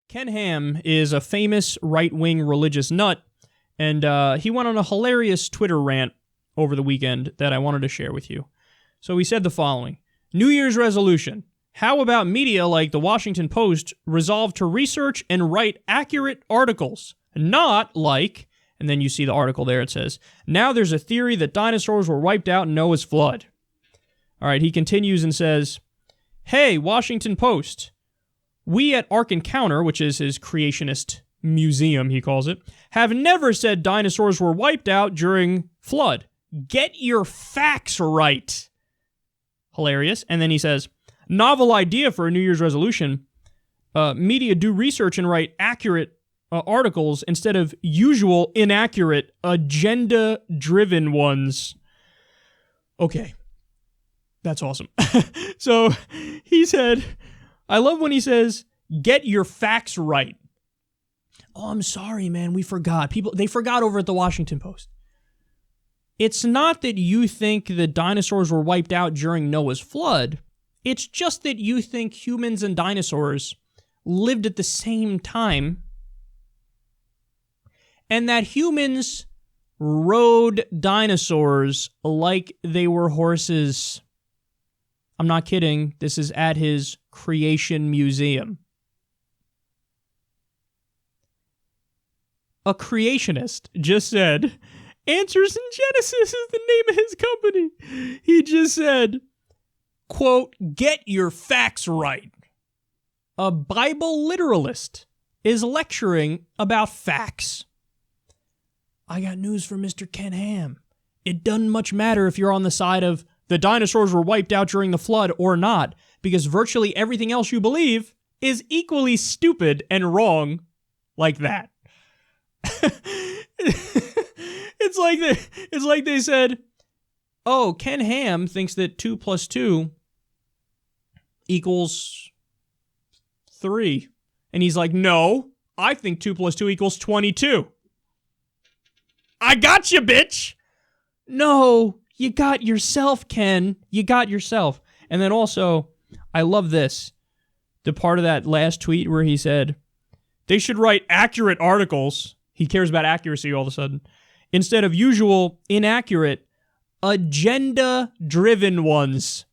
Ken Ham is a famous right-wing religious nut, and he went on a hilarious Twitter rant over the weekend that I wanted to share with you. So he said the following: New Year's resolution. How about media like the Washington Post resolve to research and write accurate articles? Not like, and then you see the article there, it says, now there's a theory that dinosaurs were wiped out in Noah's flood. All right, he continues and says, hey, Washington Post, we at Ark Encounter, which is his creationist museum, he calls it, have never said dinosaurs were wiped out during flood. Get your facts right. Hilarious. And then he says, novel idea for a New Year's resolution. Media do research and write accurate articles instead of usual inaccurate, agenda-driven ones. Okay. That's awesome. So he said, I love when he says, get your facts right. Oh, I'm sorry, man. We forgot. They forgot over at the Washington Post. It's not that you think the dinosaurs were wiped out during Noah's flood. It's just that you think humans and dinosaurs lived at the same time, and that humans rode dinosaurs like they were horses. I'm not kidding. This is at his Creation Museum. A creationist just said, Answers in Genesis is the name of his company. He just said, quote, get your facts right. A Bible literalist is lecturing about facts. I got news for Mr. Ken Ham. It doesn't much matter if you're on the side of the dinosaurs were wiped out during the flood or not, because virtually everything else you believe is equally stupid and wrong like that. It's like they said, oh, Ken Ham thinks that 2 + 2 equals 3. And he's like, no, I think 2 + 2 equals 22. I got you, bitch. No, you got yourself, Ken. You got yourself. And then also, I love this. The part of that last tweet where he said, they should write accurate articles. He cares about accuracy all of a sudden. Instead of usual, inaccurate, agenda-driven ones.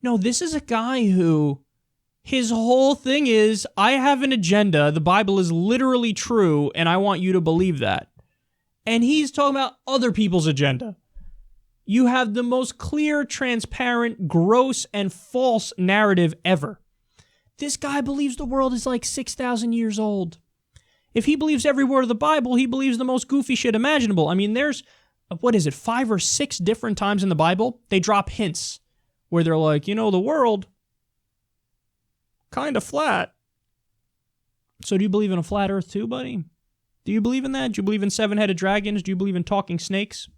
No, this is a guy who, his whole thing is, I have an agenda, the Bible is literally true, and I want you to believe that. And he's talking about other people's agenda. You have the most clear, transparent, gross, and false narrative ever. This guy believes the world is like 6,000 years old. If he believes every word of the Bible, he believes the most goofy shit imaginable. I mean, there's, 5 or 6 different times in the Bible, they drop hints where they're like, the world, kind of flat. So do you believe in a flat earth too, buddy? Do you believe in that? Do you believe in 7-headed dragons? Do you believe in talking snakes?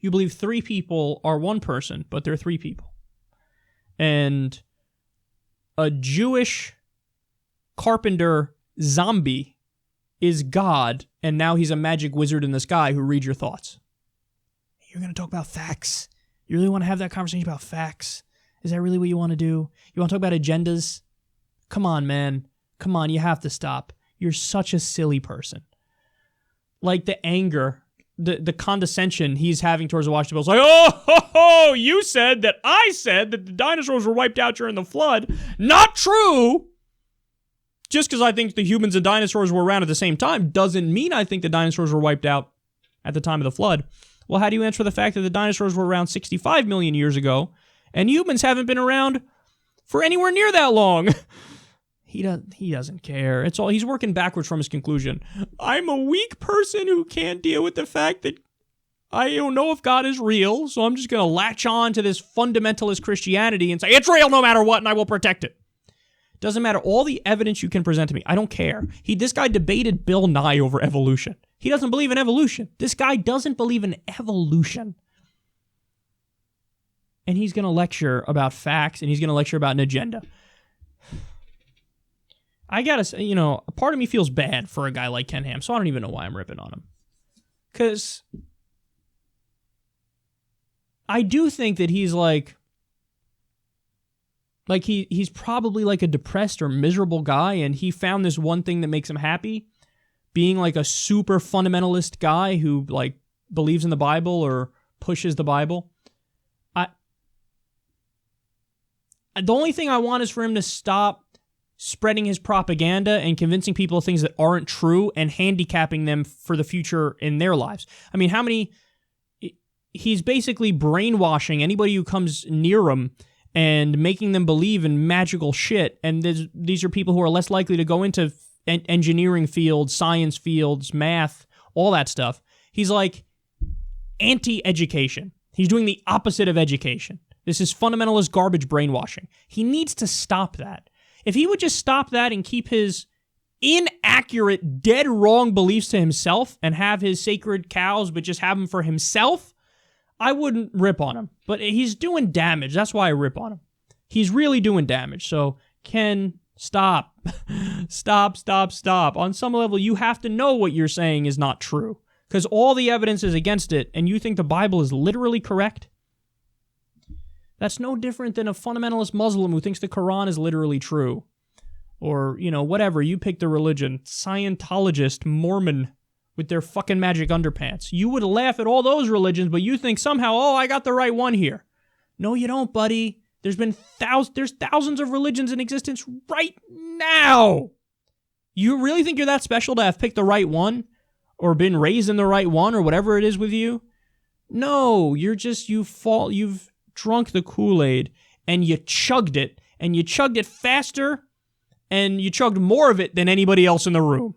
You believe 3 people are one person, but they're 3 people. And a Jewish carpenter zombie is God, and now he's a magic wizard in the sky who reads your thoughts. You're going to talk about facts? You really want to have that conversation about facts? Is that really what you want to do? You want to talk about agendas? Come on, man. Come on, you have to stop. You're such a silly person. Like the anger, the condescension he's having towards the Washington Post. Like, oh, you said that I said that the dinosaurs were wiped out during the flood. Not true! Just because I think the humans and dinosaurs were around at the same time doesn't mean I think the dinosaurs were wiped out at the time of the flood. Well, how do you answer the fact that the dinosaurs were around 65 million years ago and humans haven't been around for anywhere near that long? He doesn't care. It's all, he's working backwards from his conclusion. I'm a weak person who can't deal with the fact that I don't know if God is real, so I'm just going to latch on to this fundamentalist Christianity and say, it's real no matter what, and I will protect it. Doesn't matter all the evidence you can present to me. I don't care. This guy debated Bill Nye over evolution. He doesn't believe in evolution. This guy doesn't believe in evolution. And he's going to lecture about facts, and he's going to lecture about an agenda. I gotta say, a part of me feels bad for a guy like Ken Ham, so I don't even know why I'm ripping on him. Because I do think that he's like, Like he's probably like a depressed or miserable guy, and he found this one thing that makes him happy, being like a super fundamentalist guy who like believes in the Bible or pushes the Bible. The only thing I want is for him to stop spreading his propaganda and convincing people of things that aren't true and handicapping them for the future in their lives. I mean, he's basically brainwashing anybody who comes near him and making them believe in magical shit. And these are people who are less likely to go into engineering fields, science fields, math, all that stuff. He's like anti-education. He's doing the opposite of education. This is fundamentalist garbage brainwashing. He needs to stop that. If he would just stop that and keep his inaccurate, dead wrong beliefs to himself and have his sacred cows, but just have them for himself, I wouldn't rip on him. But he's doing damage. That's why I rip on him. He's really doing damage. So, Ken, stop. Stop. On some level, you have to know what you're saying is not true. Because all the evidence is against it, and you think the Bible is literally correct? That's no different than a fundamentalist Muslim who thinks the Quran is literally true. Or, whatever. You pick the religion. Scientologist, Mormon, with their fucking magic underpants. You would laugh at all those religions, but you think somehow, I got the right one here. No, you don't, buddy. There's thousands of religions in existence right now. You really think you're that special to have picked the right one? Or been raised in the right one, or whatever it is with you? No, you've drunk the Kool-Aid, and you chugged it faster, and you chugged more of it than anybody else in the room.